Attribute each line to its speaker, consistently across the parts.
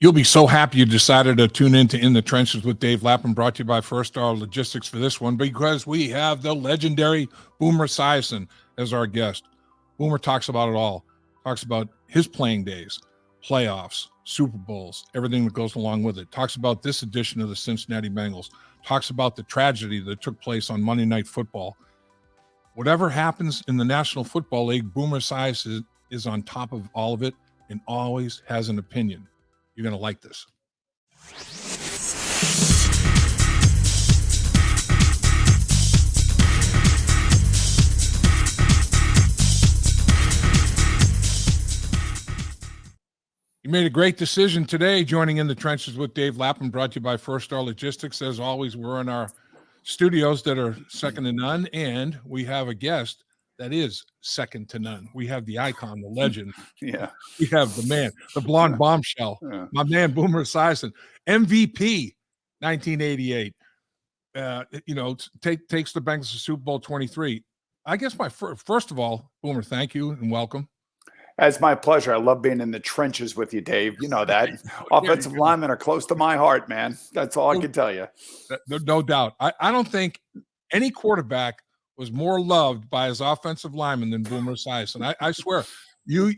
Speaker 1: You'll be so happy you decided to tune in to In the Trenches with Dave Lapham, brought to you by First Star Logistics for this one, because we have the legendary Boomer Esiason as our guest. Boomer talks about it all. Talks about his playing days, playoffs, Super Bowls, everything that goes along with it. Talks about this edition of the Cincinnati Bengals. Talks about the tragedy that took place on Monday Night Football. Whatever happens in the National Football League, Boomer Esiason is on top of all of it and always has an opinion. You're going to like this. You made a great decision today joining In the Trenches with Dave Lapham, brought to you by First Star Logistics. As always, we're in our studios that are second to none, and we have a guest that is second to none. We have the icon, the legend.
Speaker 2: Yeah.
Speaker 1: We have the man, the blonde bombshell, my man, Boomer Esiason, MVP 1988. Takes the Bengals to Super Bowl 23. I guess first of all, Boomer, thank you and welcome.
Speaker 2: It's my pleasure. I love being in the trenches with you, Dave. You know that. Offensive linemen are close to my heart, man. That's all I can tell you.
Speaker 1: No doubt. I don't think any quarterback was more loved by his offensive lineman than Boomer Esiason. I swear, you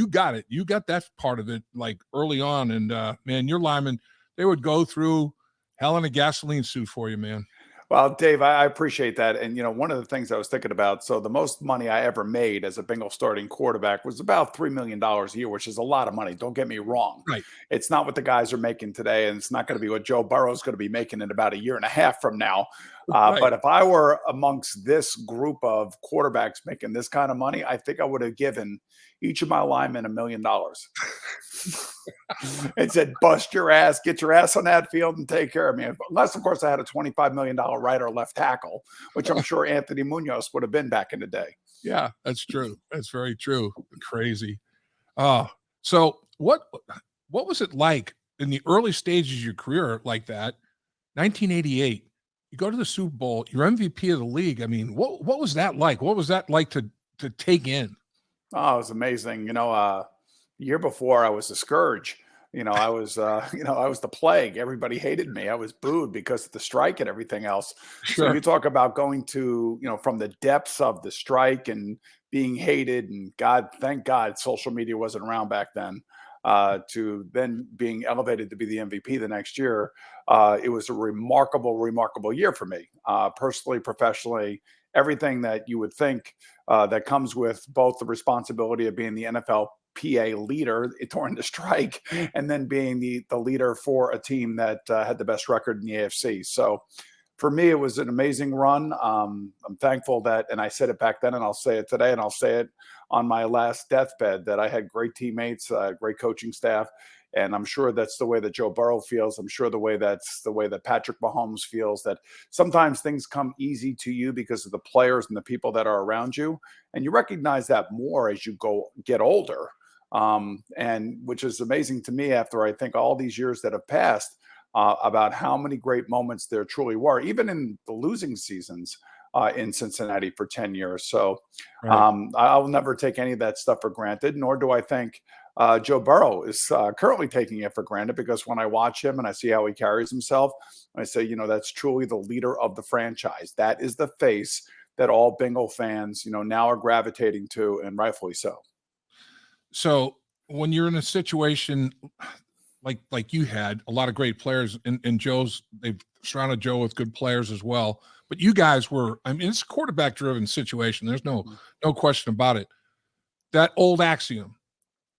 Speaker 1: got it. You got that part of it like early on, and man, your linemen, they would go through hell in a gasoline suit for you, man.
Speaker 2: Well, Dave, I appreciate that. And, one of the things I was thinking about, so the most money I ever made as a Bengal starting quarterback was about $3 million a year, which is a lot of money. Don't get me wrong.
Speaker 1: Right.
Speaker 2: It's not what the guys are making today, and it's not going to be what Joe Burrow is going to be making in about a year and a half from now.
Speaker 1: Right.
Speaker 2: But if I were amongst this group of quarterbacks making this kind of money, I think I would have given each of my linemen $1 million. It said, bust your ass, get your ass on that field and take care of me. Unless, of course, I had a $25 million right or left tackle, which I'm sure Anthony Munoz would have been back in the day.
Speaker 1: Yeah, that's true. That's very true. Crazy. So what was it like in the early stages of your career like that? 1988, you go to the Super Bowl, you're MVP of the league. I mean, what was that like? What was that like to take in?
Speaker 2: Oh, it was amazing. The year before I was a scourge. I was the plague. Everybody hated me. I was booed because of the strike and everything else.
Speaker 1: Sure.
Speaker 2: So you talk about going to, from the depths of the strike and being hated, and thank God social media wasn't around back then, to then being elevated to be the MVP the next year. It was a remarkable, remarkable year for me, personally, professionally, everything that you would think that comes with both the responsibility of being the NFL PA leader during the strike and then being the leader for a team that had the best record in the AFC. So for me, it was an amazing run. I'm thankful that, and I said it back then and I'll say it today and I'll say it on my last deathbed, that I had great teammates, great coaching staff. And I'm sure that's the way that Joe Burrow feels. I'm sure that's the way that Patrick Mahomes feels, that sometimes things come easy to you because of the players and the people that are around you. And you recognize that more as you get older. And which is amazing to me after I think all these years that have passed, about how many great moments there truly were, even in the losing seasons in Cincinnati for 10 years. So I'll never take any of that stuff for granted, nor do I think Joe Burrow is currently taking it for granted, because when I watch him and I see how he carries himself, I say, that's truly the leader of the franchise. That is the face that all Bengal fans, now are gravitating to, and rightfully so.
Speaker 1: So when you're in a situation like you had a lot of great players, and they've surrounded Joe with good players as well, but you guys were, it's a quarterback driven situation. There's no question about it. That old axiom,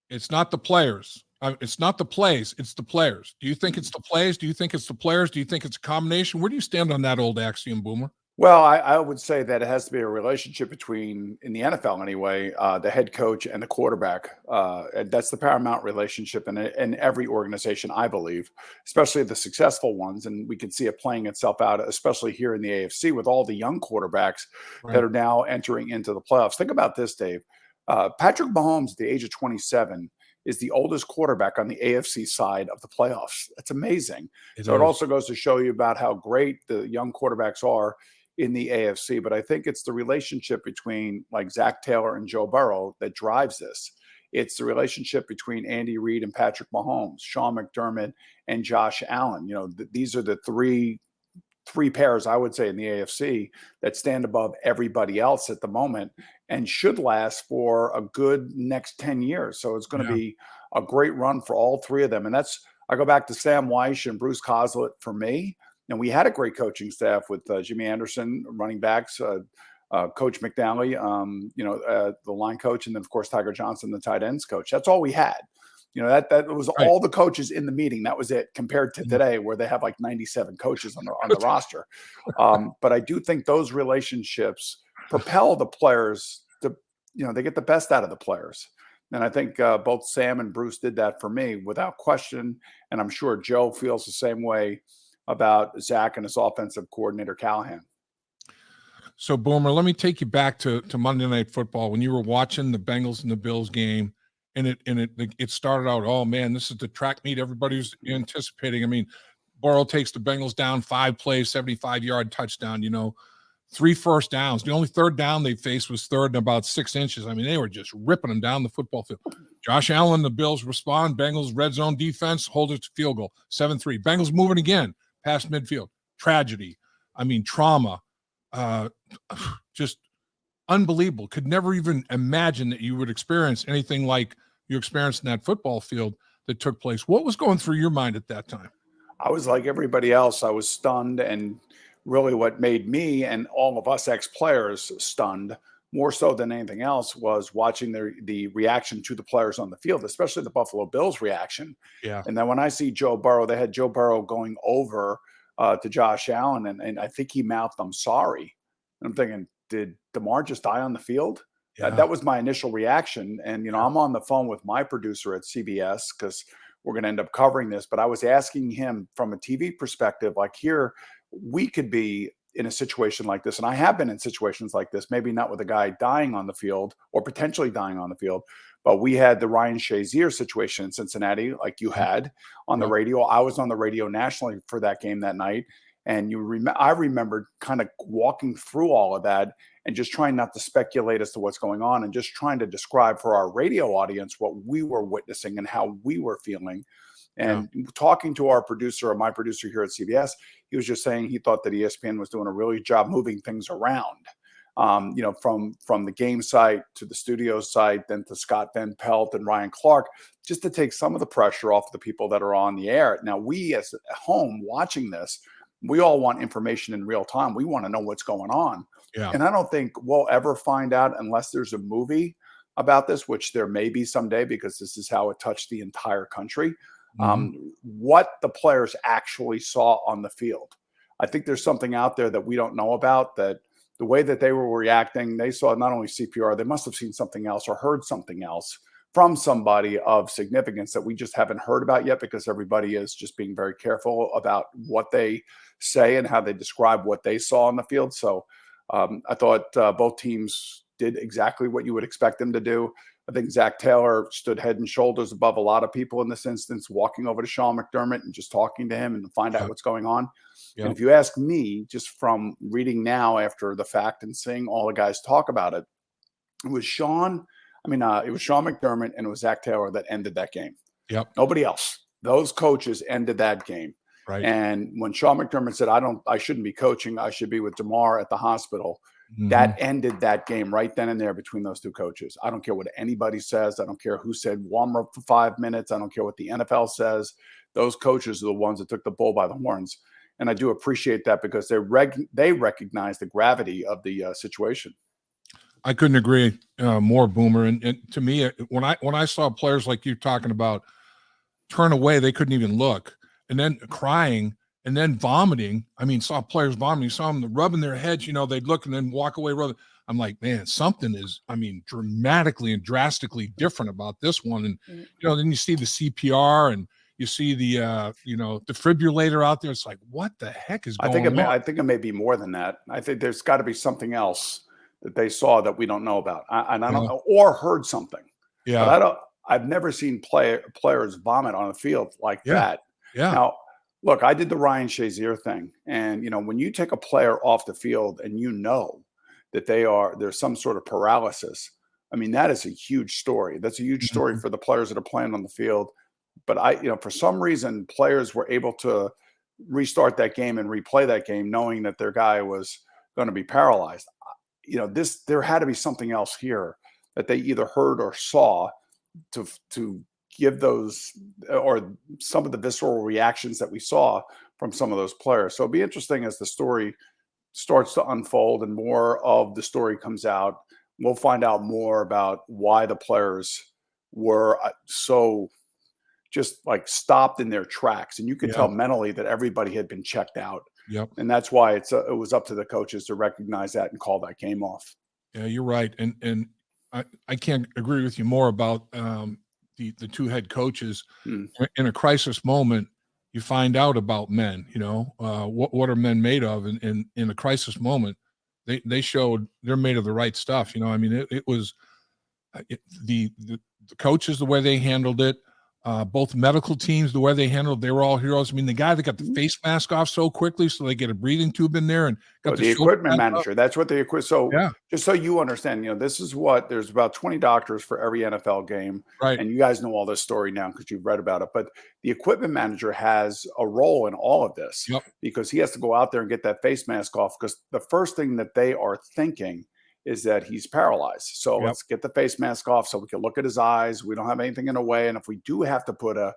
Speaker 1: it's not the players. It's not the plays. It's the players. Do you think it's the plays? Do you think it's the players? Do you think it's a combination? Where do you stand on that old axiom, Boomer?
Speaker 2: Well, I would say that it has to be a relationship between, in the NFL anyway, the head coach and the quarterback. And that's the paramount relationship in every organization, I believe, especially the successful ones. And we can see it playing itself out, especially here in the AFC with all the young quarterbacks that are now entering into the playoffs. Think about this, Dave. Patrick Mahomes, at the age of 27, is the oldest quarterback on the AFC side of the playoffs. That's amazing. It also goes to show you about how great the young quarterbacks are in the AFC. But I think it's the relationship between like Zach Taylor and Joe Burrow that drives this. It's the relationship between Andy Reid and Patrick Mahomes, Sean McDermott and Josh Allen. These are the three pairs, I would say, in the AFC that stand above everybody else at the moment and should last for a good next 10 years. So it's going to be a great run for all three of them. And I go back to Sam Weish and Bruce Coslet for me. And we had a great coaching staff with Jimmy Anderson, running backs, Coach McNally, the line coach, and then, of course, Tiger Johnson, the tight ends coach. That's all we had. That was
Speaker 1: Right.
Speaker 2: all the coaches in the meeting. That was it, compared to today where they have like 97 coaches on the roster. But I do think those relationships propel the players to, they get the best out of the players. And I think both Sam and Bruce did that for me without question. And I'm sure Joe feels the same way about Zach and his offensive coordinator, Callahan.
Speaker 1: So, Boomer, let me take you back to Monday Night Football when you were watching the Bengals and the Bills game. And it started out, oh man, this is the track meet everybody was anticipating. I mean, Burrow takes the Bengals down 5 plays, 75-yard touchdown, 3 first downs. The only third down they faced was third and about 6 inches. I mean, they were just ripping them down the football field. Josh Allen, the Bills respond. Bengals red zone defense, hold it to field goal, 7-3. Bengals moving again past midfield. Tragedy. I mean, trauma. Just unbelievable. Could never even imagine that you would experience anything like you experienced in that football field that took place. What was going through your mind at that time?
Speaker 2: I was like everybody else. I was stunned, and really what made me and all of us ex-players stunned more so than anything else was watching the reaction to the players on the field, especially the Buffalo Bills reaction.
Speaker 1: Yeah.
Speaker 2: And then when I see Joe Burrow, they had Joe Burrow going over to Josh Allen, and I think he mouthed, "I'm sorry." And I'm thinking, did DeMar just die on the field?
Speaker 1: Yeah.
Speaker 2: That was my initial reaction. And, I'm on the phone with my producer at CBS because we're going to end up covering this. But I was asking him from a TV perspective, like, here, we could be in a situation like this. And I have been in situations like this, maybe not with a guy dying on the field or potentially dying on the field, but we had the Ryan Shazier situation in Cincinnati, like you had on the radio. I was on the radio nationally for that game that night. And I remember kind of walking through all of that and just trying not to speculate as to what's going on and just trying to describe for our radio audience what we were witnessing and how we were feeling. And talking to our producer, or my producer here at CBS, he was just saying he thought that ESPN was doing a really good job moving things around, from the game site to the studio site, then to Scott Van Pelt and Ryan Clark, just to take some of the pressure off the people that are on the air. Now, we as at home watching this, we all want information in real time. We want to know what's going on.
Speaker 1: Yeah.
Speaker 2: And I don't think we'll ever find out unless there's a movie about this, which there may be someday because this is how it touched the entire country. What the players actually saw on the field. I think there's something out there that we don't know about, that the way that they were reacting, they saw not only CPR, they must have seen something else or heard something else from somebody of significance that we just haven't heard about yet because everybody is just being very careful about what they say and how they describe what they saw on the field. So I thought both teams did exactly what you would expect them to do. I think Zach Taylor stood head and shoulders above a lot of people in this instance, walking over to Sean McDermott and just talking to him and to find out what's going on. And if you ask me, just from reading now after the fact and seeing all the guys talk about it, it was Sean McDermott and it was Zach Taylor that ended that game.
Speaker 1: Yep.
Speaker 2: Nobody else. Those coaches ended that game.
Speaker 1: Right.
Speaker 2: And when Sean McDermott said, I shouldn't be coaching, I should be with DeMar at the hospital, that ended that game right then and there between those two coaches. I don't care what anybody says. I don't care who said warm up for 5 minutes. I don't care what the NFL says. Those coaches are the ones that took the bull by the horns. And I do appreciate that because they recognize the gravity of the situation.
Speaker 1: I couldn't agree more, Boomer. And to me, when I saw players like you talking about turn away, they couldn't even look, and then crying, and then vomiting. I mean, saw players vomiting, saw them rubbing their heads. They'd look and then walk away. I'm like, man, something is, dramatically and drastically different about this one. And then you see the CPR and you see the defibrillator out there. It's like, what the heck is going on?
Speaker 2: I think it may be more than that. I think there's got to be something else that they saw that we don't know about, I don't know, or heard something.
Speaker 1: Yeah,
Speaker 2: but I've never seen players vomit on a field like that.
Speaker 1: Yeah.
Speaker 2: Now, look, I did the Ryan Shazier thing, and when you take a player off the field and that there's some sort of paralysis, I mean, that is a huge story. That's a huge story
Speaker 1: Mhm.
Speaker 2: for the players that are playing on the field. But for some reason, players were able to restart that game and replay that game, knowing that their guy was going to be paralyzed. There had to be something else here that they either heard or saw to give those or some of the visceral reactions that we saw from some of those players. So it'll be interesting as the story starts to unfold and more of the story comes out. We'll find out more about why the players were so just like stopped in their tracks, and you could
Speaker 1: Yeah.
Speaker 2: tell mentally that everybody had been checked out,
Speaker 1: Yep.
Speaker 2: and that's why it was up to the coaches to recognize that and call that game off.
Speaker 1: Yeah, you're right, and I can't agree with you more about the two head coaches.
Speaker 2: Hmm.
Speaker 1: In a crisis moment, you find out about men. What are men made of, and in a crisis moment, they showed they're made of the right stuff. I mean, it was the coaches, the way they handled it, both medical teams, the way they handled, they were all heroes. I mean, the guy that got the face mask off so quickly, so they get a breathing tube in there and got the
Speaker 2: The
Speaker 1: shoulder
Speaker 2: equipment
Speaker 1: pads up.
Speaker 2: manager, that's what the so
Speaker 1: Yeah,
Speaker 2: just so you understand, this is what there's about 20 doctors for every NFL game,
Speaker 1: right.
Speaker 2: and you guys know all this story now because you've read about it, but the equipment manager has a role in all of this
Speaker 1: Yep,
Speaker 2: because he has to go out there and get that face mask off because the first thing that they are thinking is that he's paralyzed. So
Speaker 1: yep,
Speaker 2: let's get the face mask off so we can look at his eyes. We don't have anything in the way, and if we do have to put a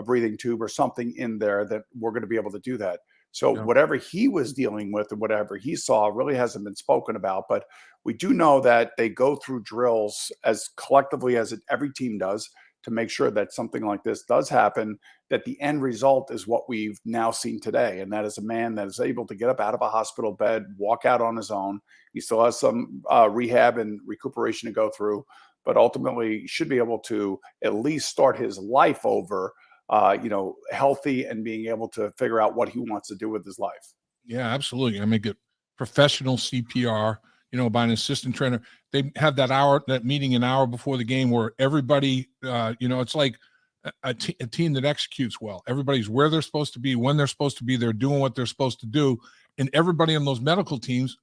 Speaker 2: breathing tube or something in there, that we're going to be able to do that. So
Speaker 1: yep,
Speaker 2: whatever he was dealing with and whatever he saw really hasn't been spoken about. But we do know that they go through drills as collectively as every team does to make sure that something like this does happen, that the end result is what we've now seen today. And that is a man that is able to get up out of a hospital bed, walk out on his own. He still has some rehab and recuperation to go through, but ultimately should be able to at least start his life over healthy and being able to figure out what he wants to do with his life.
Speaker 1: yeah, absolutely. I mean, get professional CPR, by an assistant trainer. They have that meeting an hour before the game where everybody, it's like a team that executes well. Everybody's where they're supposed to be, when they're supposed to be. They're doing what they're supposed to do, and everybody on those medical teams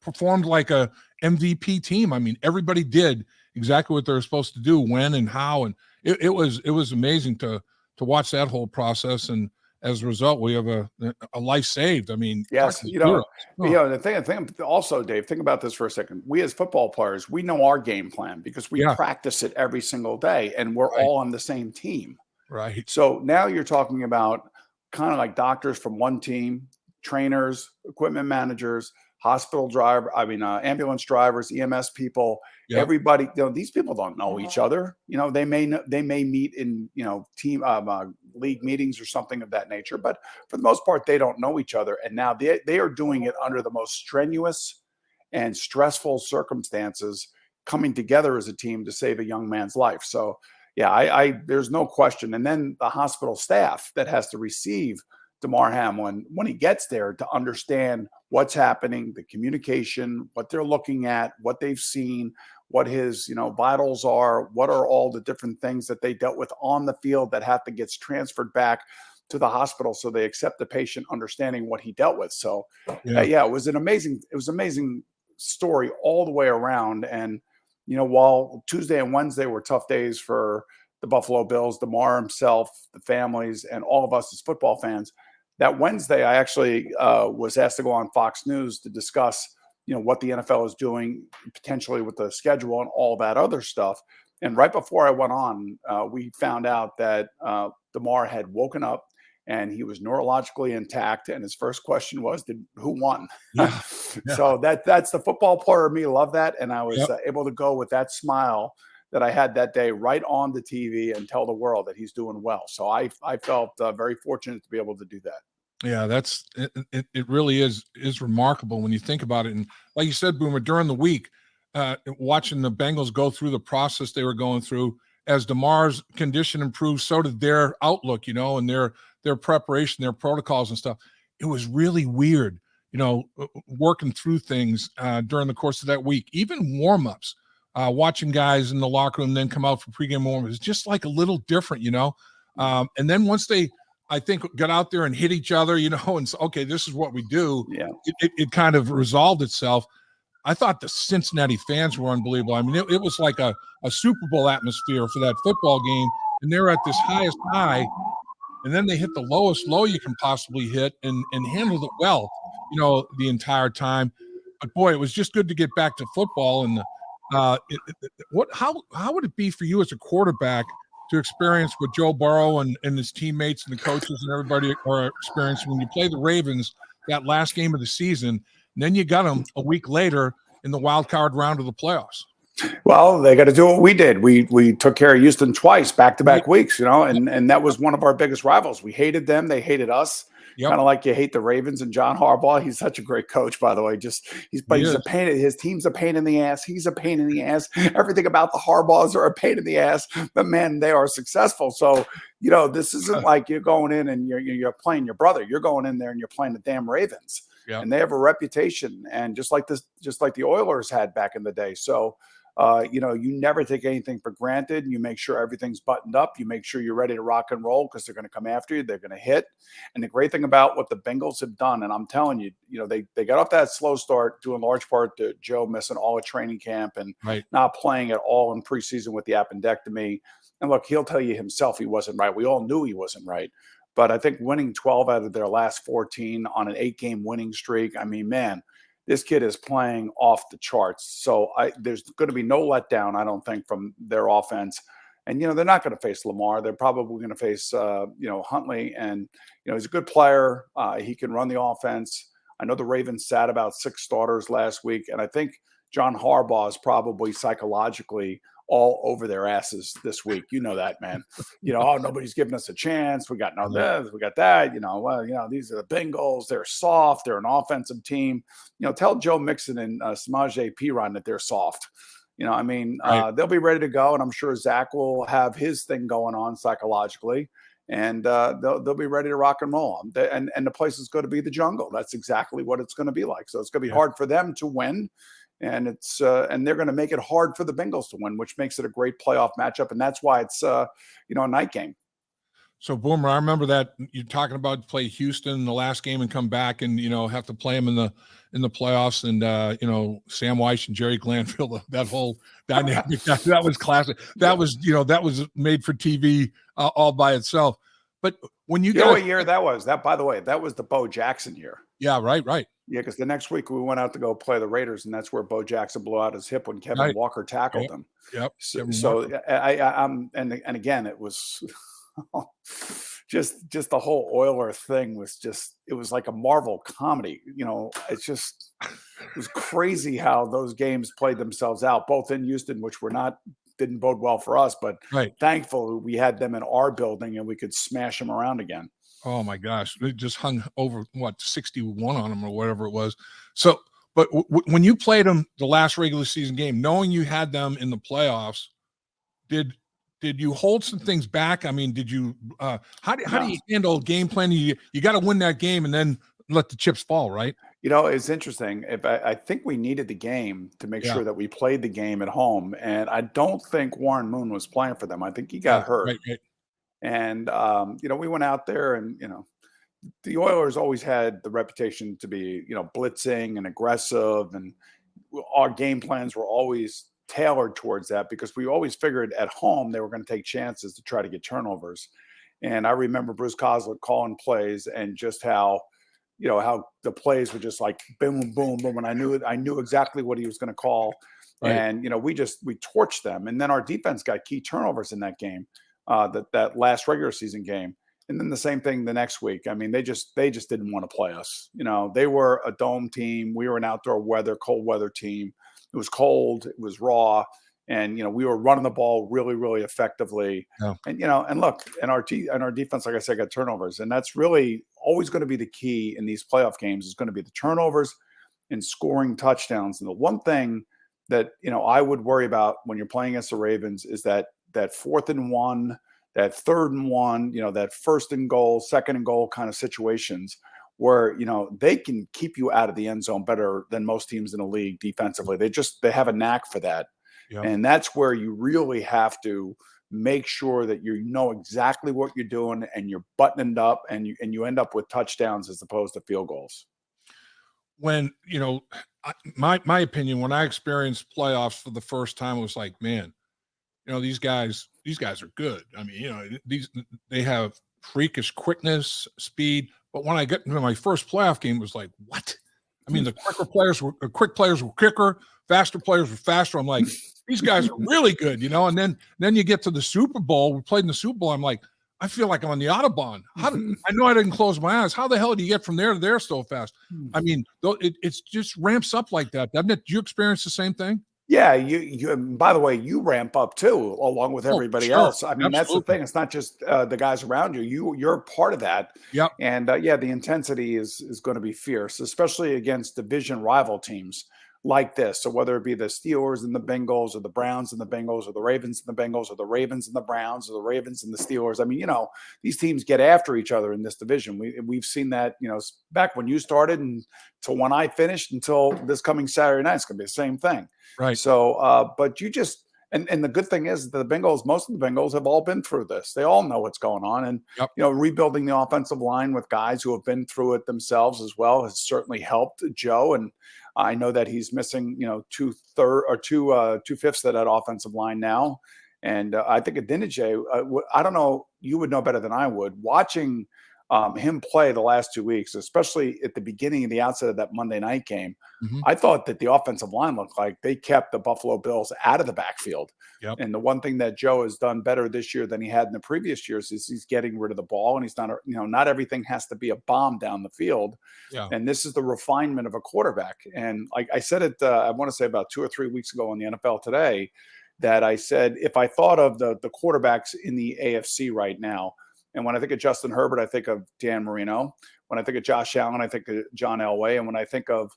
Speaker 1: performed like a MVP team. I mean, everybody did exactly what they were supposed to do, when and how, and it was amazing to watch that whole process. And as a result, we have a life saved. I mean,
Speaker 2: Yes,
Speaker 1: talking heroes. Oh,
Speaker 2: the thing also, Dave, think about this for a second. We as football players, we know our game plan because we
Speaker 1: yeah,
Speaker 2: practice it every single day and we're
Speaker 1: right,
Speaker 2: all on the same team.
Speaker 1: right.
Speaker 2: So now you're talking about kind of like doctors from one team, trainers, equipment managers, ambulance drivers, EMS people,
Speaker 1: Yep.
Speaker 2: everybody. These people don't know each other. They may meet in team league meetings or something of that nature, but for the most part, they don't know each other. And now they are doing it under the most strenuous and stressful circumstances, coming together as a team to save a young man's life. So yeah, I there's no question. And then the hospital staff that has to receive Damar Hamlin when he gets there to understand what's happening, the communication, what they're looking at, what they've seen, what his vitals are, what are all the different things that they dealt with on the field that have to get transferred back to the hospital so they accept the patient understanding what he dealt with. So
Speaker 1: Yeah.
Speaker 2: yeah, it was an amazing story all the way around. And while Tuesday and Wednesday were tough days for the Buffalo Bills, Damar himself, the families, and all of us as football fans, that Wednesday I actually was asked to go on Fox News to discuss what the NFL is doing potentially with the schedule and all that other stuff. And right before I went on, we found out that Damar had woken up and he was neurologically intact. And his first question was, who won?"
Speaker 1: Yeah. Yeah.
Speaker 2: So that's the football player of me. Love that. And I was
Speaker 1: Yep.
Speaker 2: able to go with that smile that I had that day right on the TV and tell the world that he's doing well. So I felt very fortunate to be able to do that.
Speaker 1: Yeah, it really is remarkable when you think about it. And like you said, Boomer, during the week, watching the Bengals go through the process they were going through, as Damar's condition improved, so did their outlook, and their preparation, their protocols and stuff. It was really weird, working through things during the course of that week, even warm-ups, watching guys in the locker room then come out for pregame warm-ups. It's just like a little different, and then once they, I think, got out there and hit each other, and so, okay, this is what we do.
Speaker 2: Yeah.
Speaker 1: It kind of resolved itself. I thought the Cincinnati fans were unbelievable. I mean, it was like a Super Bowl atmosphere for that football game, and they're at this highest high, and then they hit the lowest low you can possibly hit and handled it well, the entire time. But boy, it was just good to get back to football. And how would it be for you as a quarterback to experience what Joe Burrow and his teammates and the coaches and everybody are experiencing when you play the Ravens that last game of the season, and then you got them a week later in the wild card round of the playoffs?
Speaker 2: Well, they got to do what we did. We took care of Houston twice, back-to-back weeks, and that was one of our biggest rivals. We hated them. They hated us.
Speaker 1: Yep.
Speaker 2: Kind of like you hate the Ravens and John Harbaugh. He's such a great coach, by the way. He's a pain. His team's a pain in the ass. He's a pain in the ass. Everything about the Harbaughs are a pain in the ass. But man, they are successful. So this isn't like you're going in and you're playing your brother. You're going in there and you're playing the damn Ravens.
Speaker 1: Yep.
Speaker 2: And they have a reputation, and just like the Oilers had back in the day. So. You never take anything for granted. You make sure everything's buttoned up. You make sure you're ready to rock and roll because they're going to come after you. They're going to hit. And the great thing about what the Bengals have done, and I'm telling you, they got off that slow start due in large part to Joe missing all of training camp and not playing at all in preseason with the appendectomy. And look, he'll tell you himself he wasn't right. We all knew he wasn't right. But I think winning 12 out of their last 14 on an 8-game winning streak, I mean, man, this kid is playing off the charts. So there's going to be no letdown, I don't think, from their offense. And, they're not going to face Lamar. They're probably going to face, Huntley. And, he's a good player. He can run the offense. I know the Ravens sat about 6 starters last week. And I think John Harbaugh is probably psychologically all over their asses this week. You know that, man. Nobody's giving us a chance. We got no this, we got that. These are the Bengals. They're soft. They're an offensive team. Tell Joe Mixon and Samaje Perine that they're soft. They'll be ready to go, and I'm sure Zach will have his thing going on psychologically, and they'll be ready to rock and roll. And the place is going to be the jungle. That's exactly what it's going to be like. So it's going to be hard for them to win. And and they're going to make it hard for the Bengals to win, which makes it a great playoff matchup. And that's why it's, a night game.
Speaker 1: So, Boomer, I remember that you're talking about play Houston in the last game and come back and, have to play them in the playoffs. And, Sam Weiss and Jerry Glanville, that whole dynamic, that was classic. That was, that was made for TV all by itself. But when you
Speaker 2: know what year that was? That, by the way, that was the Bo Jackson year.
Speaker 1: Yeah, right.
Speaker 2: Yeah, because the next week we went out to go play the Raiders, and that's where Bo Jackson blew out his hip when Kevin Walker tackled him.
Speaker 1: Yep.
Speaker 2: So I'm and again, it was just the whole Oiler thing was it was like a Marvel comedy. It was crazy how those games played themselves out, both in Houston, which didn't bode well for us, but thankfully we had them in our building and we could smash them around again.
Speaker 1: Oh my gosh. It just hung over 61 on them or whatever it was. So, but when you played them the last regular season game, knowing you had them in the playoffs, did you hold some things back? I mean, did you, how do you handle game planning? You got to win that game and then let the chips fall, right?
Speaker 2: It's interesting. I think we needed the game to make sure that we played the game at home. And I don't think Warren Moon was playing for them. I think he got hurt.
Speaker 1: Right.
Speaker 2: And, we went out there and, the Oilers always had the reputation to be, blitzing and aggressive. And our game plans were always tailored towards that because we always figured at home they were going to take chances to try to get turnovers. And I remember Bruce Kozlik calling plays and just how the plays were just like boom, boom, boom. And I knew exactly what he was going to call. Right. And, we torched them. And then our defense got key turnovers in that game. That last regular season game. And then the same thing the next week. I mean, they just didn't want to play us. They were a dome team. We were an outdoor cold weather team. It was cold. It was raw. And, we were running the ball really, really effectively. Yeah. And, and look, and our defense, like I said, got turnovers. And that's really always going to be the key in these playoff games is going to be the turnovers and scoring touchdowns. And the one thing that, I would worry about when you're playing against the Ravens is that 4th and 1, that 3rd and 1, that 1st and goal, 2nd and goal kind of situations where, they can keep you out of the end zone better than most teams in the league defensively. They have a knack for that. Yep. And that's where you really have to make sure that you know exactly what you're doing and you're buttoning up and you end up with touchdowns as opposed to field goals.
Speaker 1: when, my opinion, when I experienced playoffs for the first time, it was like, man, these guys are good. I mean, they have freakish quickness, speed. But when I got into my first playoff game, it was like, what? I mean, the quick players were quicker, faster players were faster. I'm like, these guys are really good, And then you get to the Super Bowl. We played in the Super Bowl. I'm like, I feel like I'm on the Autobahn. I know I didn't close my eyes. How the hell do you get from there to there so fast? I mean, it's just ramps up like that, doesn't it? Do you experience the same thing?
Speaker 2: Yeah, you by the way, you ramp up too, along with everybody
Speaker 1: Sure.
Speaker 2: else. I mean, that's the
Speaker 1: Absolutely.
Speaker 2: thing. It's not just the guys around you. You're part of that.
Speaker 1: Yep.
Speaker 2: And yeah, the intensity is going to be fierce, especially against division rival teams like this. So whether it be the Steelers and the Bengals, or the Browns and the Bengals, or the Ravens and the Bengals, or the Ravens and the Browns, or the Ravens and the Steelers. I mean, these teams get after each other in this division. We've seen that, back when you started and to when I finished until this coming Saturday night. It's going to be the same thing.
Speaker 1: Right.
Speaker 2: So, but you just and the good thing is the Bengals, most of the Bengals have all been through this. They all know what's going on, and
Speaker 1: Yep.
Speaker 2: Rebuilding the offensive line with guys who have been through it themselves as well has certainly helped Joe. And I know that he's missing, two fifths of that offensive line now. And I think Adinije, I don't know, you would know better than I would. Watching him play the last 2 weeks, especially at the beginning of the outset of that Monday night game,
Speaker 1: Mhm.
Speaker 2: I thought that the offensive line looked like they kept the Buffalo Bills out of the backfield.
Speaker 1: Yep.
Speaker 2: And the one thing that Joe has done better this year than he had in the previous years is he's getting rid of the ball, and he's not, not everything has to be a bomb down the field.
Speaker 1: Yeah.
Speaker 2: And this is the refinement of a quarterback. And like I said it, I want to say about 2 or 3 weeks ago on the NFL Today, that I said, if I thought of the quarterbacks in the AFC right now, and when I think of Justin Herbert, I think of Dan Marino. When I think of Josh Allen, I think of John Elway. And when I think of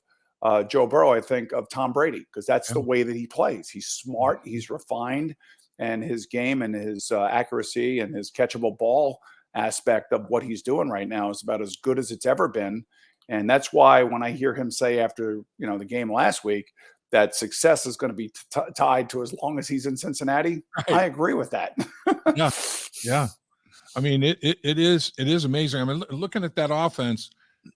Speaker 2: Joe Burrow, I think of Tom Brady, because that's the way that he plays. He's smart, he's refined, and his game and his accuracy and his catchable ball aspect of what he's doing right now is about as good as it's ever been. And that's why when I hear him say after the game last week that success is going to be tied to as long as he's in Cincinnati,
Speaker 1: Right.
Speaker 2: I agree with that.
Speaker 1: Yeah. Yeah. I mean, it is amazing. I mean, looking at that offense,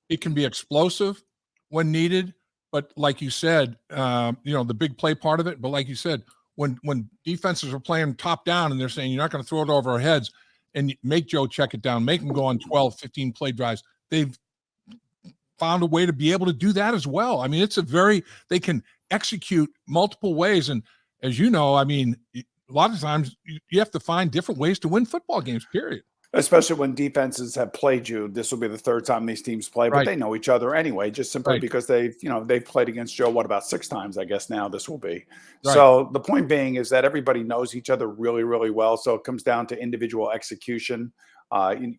Speaker 1: it can be explosive when needed, but like you said, the big play part of it. But like you said, when defenses are playing top down and they're saying you're not going to throw it over our heads and make Joe check it down, make him go on 12, 15 play drives, they've found a way to be able to do that as well. I mean, they can execute multiple ways. And as you know, I mean, a lot of times you have to find different ways to win football games, period.
Speaker 2: Especially when defenses have played you. This will be the third time these teams play, but they know each other anyway, just simply because they've played against Joe, about 6 times, I guess now this will be. Right. So the point being is that everybody knows each other really, really well. So it comes down to individual execution.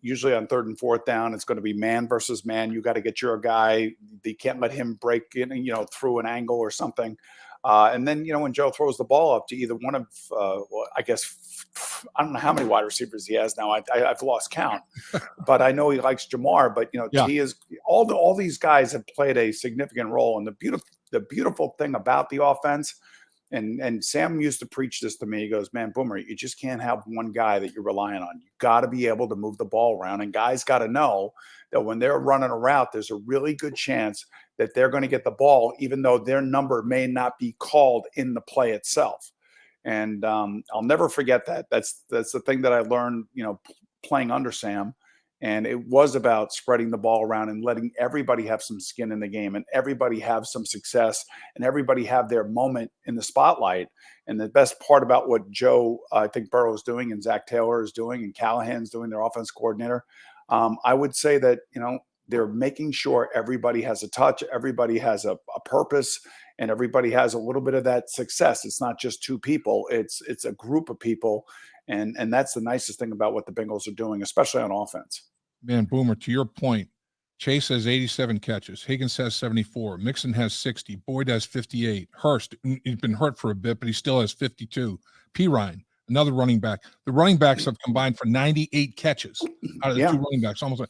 Speaker 2: Usually on 3rd and 4th down, it's going to be man versus man. You got to get your guy. You can't let him break in, through an angle or something. And then, when Joe throws the ball up to either one of, I guess, I don't know how many wide receivers he has now. I've lost count, but I know he likes Jamar. But he is all these guys have played a significant role. And the beautiful thing about the offense, and Sam used to preach this to me. He goes, "Man, Boomer, you just can't have one guy that you're relying on. You got to be able to move the ball around, and guys got to know that when they're running a route, there's a really good chance that they're going to get the ball, even though their number may not be called in the play itself." And I'll never forget that. That's the thing that I learned, playing under Sam. And it was about spreading the ball around and letting everybody have some skin in the game and everybody have some success and everybody have their moment in the spotlight. And the best part about what Joe, I think Burrow is doing and Zach Taylor is doing and Callahan's doing, their offense coordinator, I would say that, they're making sure everybody has a touch, everybody has a purpose, and everybody has a little bit of that success. It's not just 2 people, it's a group of people. And that's the nicest thing about what the Bengals are doing, especially on offense.
Speaker 1: Man, Boomer, to your point, Chase has 87 catches. Higgins has 74. Mixon has 60. Boyd has 58. Hurst, he's been hurt for a bit, but he still has 52. Ryan, another running back. The running backs have combined for 98 catches out of the 2 running backs. Almost.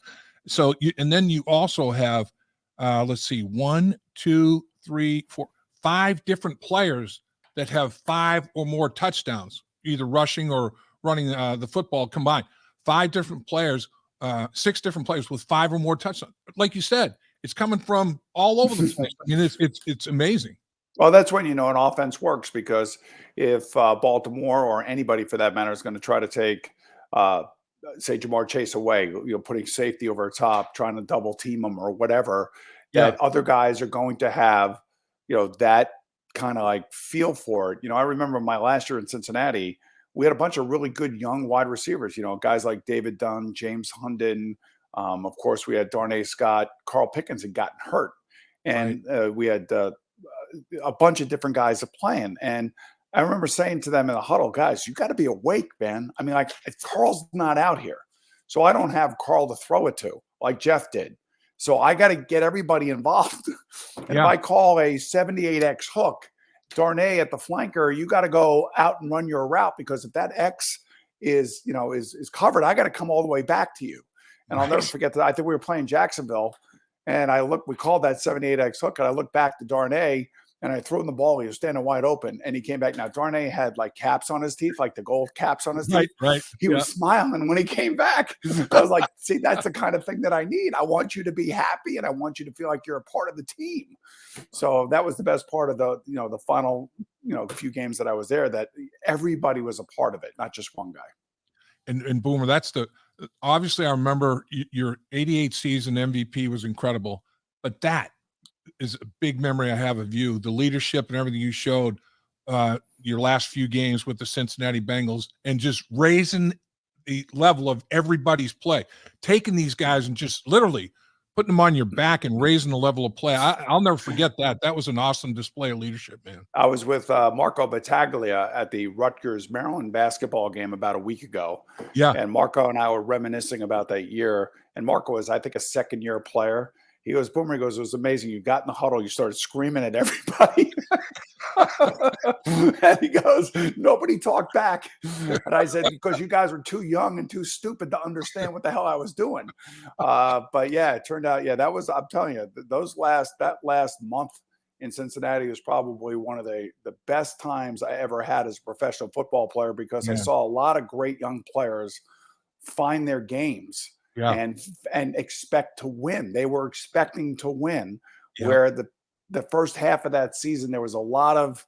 Speaker 1: So, and then you also have, let's see, 1, 2, 3, 4, 5 different players that have 5 or more touchdowns, either rushing or running the football combined. 5 different players, 6 different players with 5 or more touchdowns. Like you said, It's coming from all over the place. I mean, it's amazing.
Speaker 2: Well, that's when you know an offense works, because if Baltimore or anybody for that matter is going to try to take, uh, say, Jamar Chase away, putting safety over top, trying to double team him or whatever,
Speaker 1: Yeah,
Speaker 2: that other guys are going to have, that kind of like feel for it. I remember my last year in Cincinnati, we had a bunch of really good young wide receivers, guys like David Dunn, James Hunden. Of course, we had Darnay Scott, Carl Pickens had gotten hurt.
Speaker 1: right.
Speaker 2: And we had a bunch of different guys are playing. And I remember saying to them in the huddle, guys, you got to be awake, man. I mean, like, if Carl's not out here, so I don't have Carl to throw it to like Jeff did. So I got to get everybody involved. And if
Speaker 1: Yeah,
Speaker 2: I call a 78X hook, Darnay at the flanker, you got to go out and run your route, because if that X is covered, I got to come all the way back to you. And I'll never
Speaker 1: right.
Speaker 2: forget that. I think we were playing Jacksonville, and we called that 78X hook, and I looked back to Darnay, and I threw him the ball. He was standing wide open, and he came back. Now, Darnay had like caps on his teeth, like the gold caps on his teeth.
Speaker 1: Right.
Speaker 2: He
Speaker 1: Yeah.
Speaker 2: was smiling when he came back. I was like, see, that's the kind of thing that I need. I want you to be happy, and I want you to feel like you're a part of the team. So that was the best part of the final, few games that I was there, that everybody was a part of it, not just one guy.
Speaker 1: And Boomer, that's obviously I remember your 88 season MVP was incredible, but that is a big memory I have of you, the leadership and everything you showed your last few games with the Cincinnati Bengals, and just raising the level of everybody's play, taking these guys and just literally putting them on your back and raising the level of play. I'll never forget that. That was an awesome display of leadership, man.
Speaker 2: I was with Marco Battaglia at the Rutgers Maryland basketball game about a week ago,
Speaker 1: Yeah.
Speaker 2: and Marco and I were reminiscing about that year. And Marco was, I think, a second-year player. He goes, Boomer, he goes, it was amazing. You got in the huddle, you started screaming at everybody. And he goes, nobody talked back. And I said, because you guys were too young and too stupid to understand what the hell I was doing. But yeah, it turned out, I'm telling you, that last month in Cincinnati was probably one of the best times I ever had as a professional football player, because I
Speaker 1: Yeah.
Speaker 2: saw a lot of great young players find their games
Speaker 1: Yeah.
Speaker 2: and expect to win. They were expecting to win,
Speaker 1: Yeah.
Speaker 2: where the first half of that season there was a lot of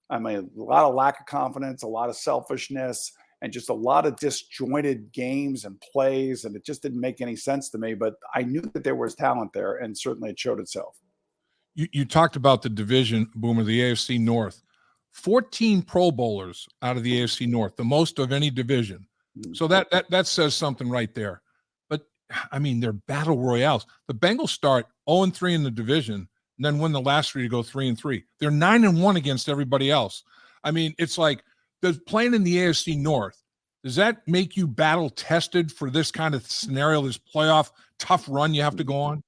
Speaker 2: lack of confidence, a lot of selfishness, and just a lot of disjointed games and plays, and it just didn't make any sense to me. But I knew that there was talent there, and certainly it showed itself.
Speaker 1: You talked about the division, Boomer, the AFC North. 14 Pro Bowlers out of the AFC North, the most of any division. So that says something right there. But I mean, they're battle royales. The Bengals start 0-3 in the division, and then win the last three to go 3-3. They're 9-1 against everybody else. I mean, it's like playing in the AFC North. Does that make you battle tested for this kind of scenario, this playoff tough run you have to go on?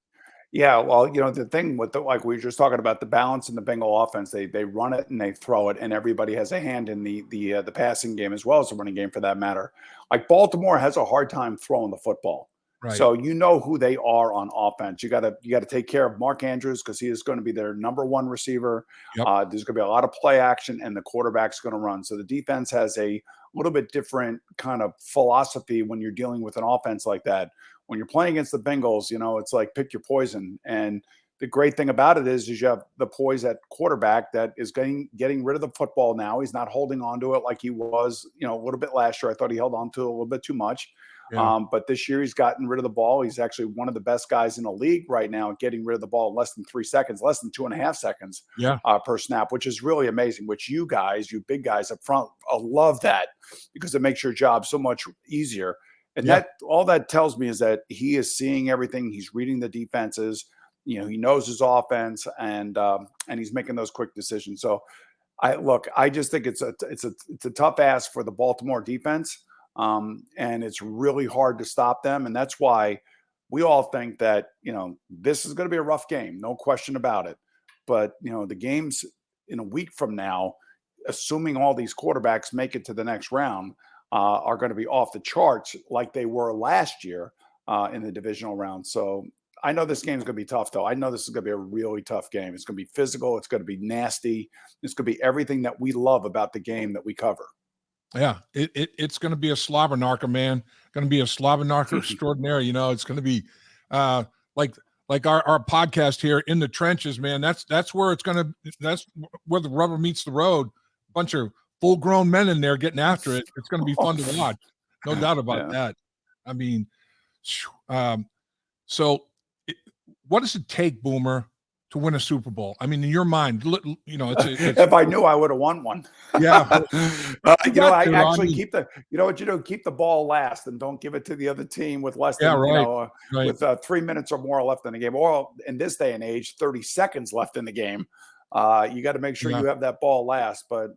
Speaker 2: Yeah, well, the thing with like we were just talking about, the balance in the Bengal offense, they run it and they throw it, and everybody has a hand in the passing game as well as the running game for that matter. Like Baltimore has a hard time throwing the football.
Speaker 1: Right.
Speaker 2: So you know who they are on offense. You gotta take care of Mark Andrews, because he is going to be their number one receiver.
Speaker 1: Yep.
Speaker 2: There's going to be a lot of play action, and the quarterback's going to run. So the defense has a little bit different kind of philosophy when you're dealing with an offense like that. When you're playing against the Bengals, it's like pick your poison. And the great thing about it is you have the poise at quarterback that is getting rid of the football now. He's not holding on to it like he was, a little bit last year. I thought he held on to it a little bit too much.
Speaker 1: Yeah.
Speaker 2: But this year he's gotten rid of the ball. He's actually one of the best guys in the league right now at getting rid of the ball in less than 3 seconds, less than 2.5 seconds
Speaker 1: Yeah.
Speaker 2: Per snap, which is really amazing, which you big guys up front, love that, because it makes your job so much easier. And
Speaker 1: Yeah.
Speaker 2: that all that tells me is that he is seeing everything. He's reading the defenses. He knows his offense, and he's making those quick decisions. So I just think it's a tough ask for the Baltimore defense, and it's really hard to stop them. And that's why we all think that this is going to be a rough game, no question about it. But the games in a week from now, assuming all these quarterbacks make it to the next round, are going to be off the charts like they were last year in the divisional round. So I know this game is going to be tough, though. I know this is going to be a really tough game. It's going to be physical. It's going to be nasty. It's going to be everything that we love about the game that we cover.
Speaker 1: Yeah, it's going to be a slobber knocker, man. Going to be a slobber knocker extraordinary. It's going to be like like our podcast here, In the Trenches, man. That's where that's where the rubber meets the road. A bunch of full-grown men in there getting after it. It's going to be fun to watch. No doubt about that. I mean, so what does it take, Boomer, to win a Super Bowl? I mean, in your mind, it's
Speaker 2: if I knew, I would have won one.
Speaker 1: Yeah.
Speaker 2: I actually keep the ball last and don't give it to the other team with less than, with 3 minutes or more left in the game. Or in this day and age, 30 seconds left in the game. You got to make sure you have that ball last. But,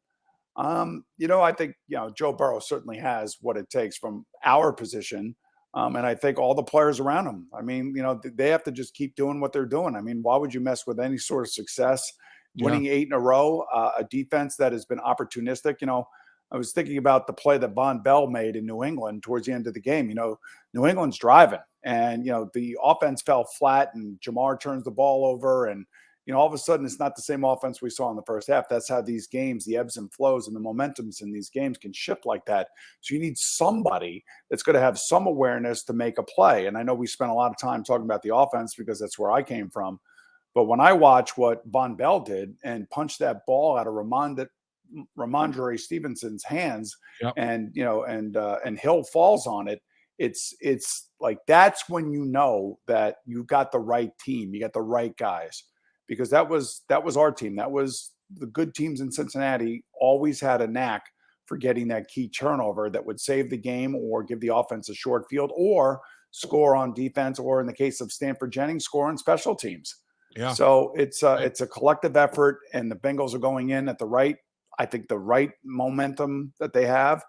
Speaker 2: I think, Joe Burrow certainly has what it takes from our position. And I think all the players around him, I mean, they have to just keep doing what they're doing. I mean, why would you mess with any sort of success? Winning 8 in a row, a defense that has been opportunistic. I was thinking about the play that Von Bell made in New England towards the end of the game. New England's driving and, the offense fell flat and Jamar turns the ball over and, all of a sudden it's not the same offense we saw in the first half. That's how these games, the ebbs and flows and the momentums in these games can shift like that. So you need somebody that's going to have some awareness to make a play. And I know we spent a lot of time talking about the offense because that's where I came from. But when I watch what Von Bell did and punched that ball out of Ramondre Stevenson's hands, and Hill falls on it, it's like that's when you know that you got the right team, you got the right guys, because that was our team. That was the good teams in Cincinnati always had a knack for getting that key turnover that would save the game or give the offense a short field or score on defense, or in the case of Stanford Jennings, score on special teams. Yeah. So it's a collective effort, and the Bengals are going in at the right momentum that they have.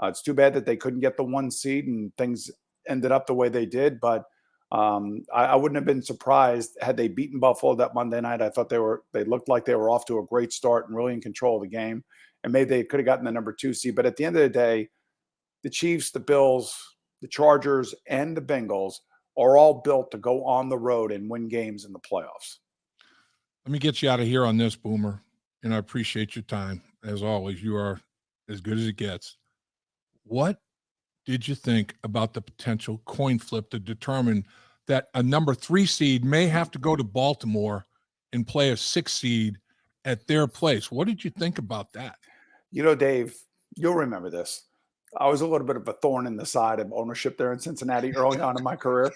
Speaker 2: It's too bad that they couldn't get the 1 seed and things ended up the way they did, but I wouldn't have been surprised had they beaten Buffalo that Monday night. I thought they looked like they were off to a great start and really in control of the game, and maybe they could have gotten the number 2 seed. But at the end of the day, the Chiefs, the Bills, the Chargers, and the Bengals are all built to go on the road and win games in the playoffs.
Speaker 1: Let me get you out of here on this, Boomer, and I appreciate your time. As always, you are as good as it gets. What did you think about the potential coin flip to determine that a number 3 seed may have to go to Baltimore and play a 6 seed at their place? What did you think about that?
Speaker 2: Dave, you'll remember this. I was a little bit of a thorn in the side of ownership there in Cincinnati early on in my career.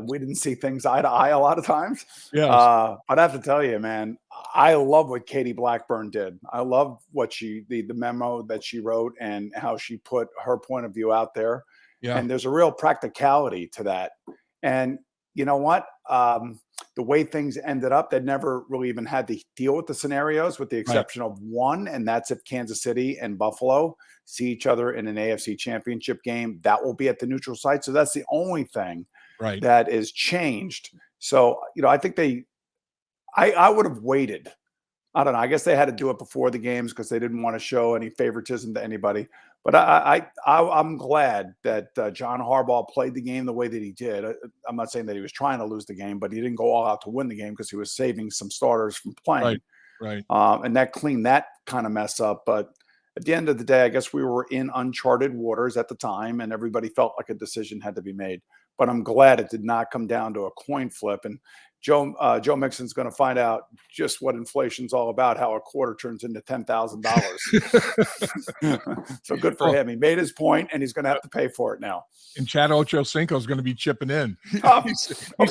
Speaker 2: We didn't see things eye to eye a lot of times.
Speaker 1: Yes.
Speaker 2: But I have to tell you, man, I love what Katie Blackburn did. I love what the memo that she wrote and how she put her point of view out there. Yeah. And there's a real practicality to that. And you know what? The way things ended up, they never really even had to deal with the scenarios with the exception of one, and that's if Kansas City and Buffalo see each other in an AFC championship game. That will be at the neutral site. So that's the only thing that is changed. So, I think I would have waited. I don't know. I guess they had to do it before the games because they didn't want to show any favoritism to anybody. But I'm glad that John Harbaugh played the game the way that he did. I'm not saying that he was trying to lose the game, but he didn't go all out to win the game because he was saving some starters from playing. Right. And that cleaned that kind of mess up. But at the end of the day, I guess we were in uncharted waters at the time, and everybody felt like a decision had to be made. But I'm glad it did not come down to a coin flip. And Joe Mixon's going to find out just what inflation's all about, how a quarter turns into $10,000. So good for him. He made his point, and he's going to have to pay for it now.
Speaker 1: And Chad Ochocinco is going to be chipping in.
Speaker 2: Of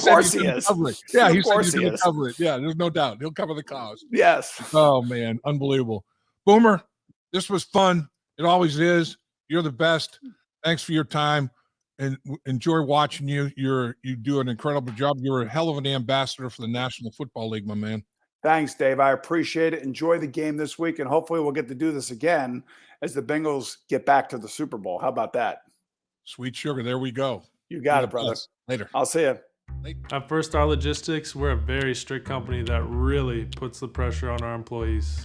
Speaker 2: course he is.
Speaker 1: Yeah, he said he's going to cover it. Yeah, there's no doubt. He'll cover the cost.
Speaker 2: Yes.
Speaker 1: Oh, man. Unbelievable. Boomer, this was fun. It always is. You're the best. Thanks for your time. And enjoy watching you. You do an incredible job. You're a hell of an ambassador for the National Football League, my man.
Speaker 2: Thanks, Dave. I appreciate it. Enjoy the game this week, and hopefully we'll get to do this again as the Bengals get back to the Super Bowl. How about that?
Speaker 1: Sweet sugar. There we go.
Speaker 2: You got it, brother.
Speaker 1: Later.
Speaker 2: I'll see you.
Speaker 3: At First Star Logistics, we're a very strict company that really puts the pressure on our employees.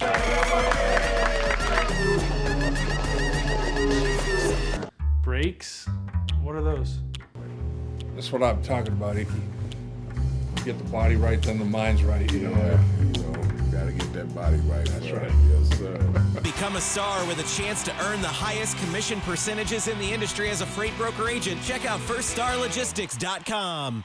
Speaker 3: Brakes? What are those?
Speaker 1: That's what I'm talking about, Icky. Get the body right, then the mind's right.
Speaker 4: Gotta get that body right.
Speaker 1: That's right.
Speaker 4: Yes, sir.
Speaker 5: Become a star with a chance to earn the highest commission percentages in the industry as a freight broker agent. Check out FirstStarLogistics.com.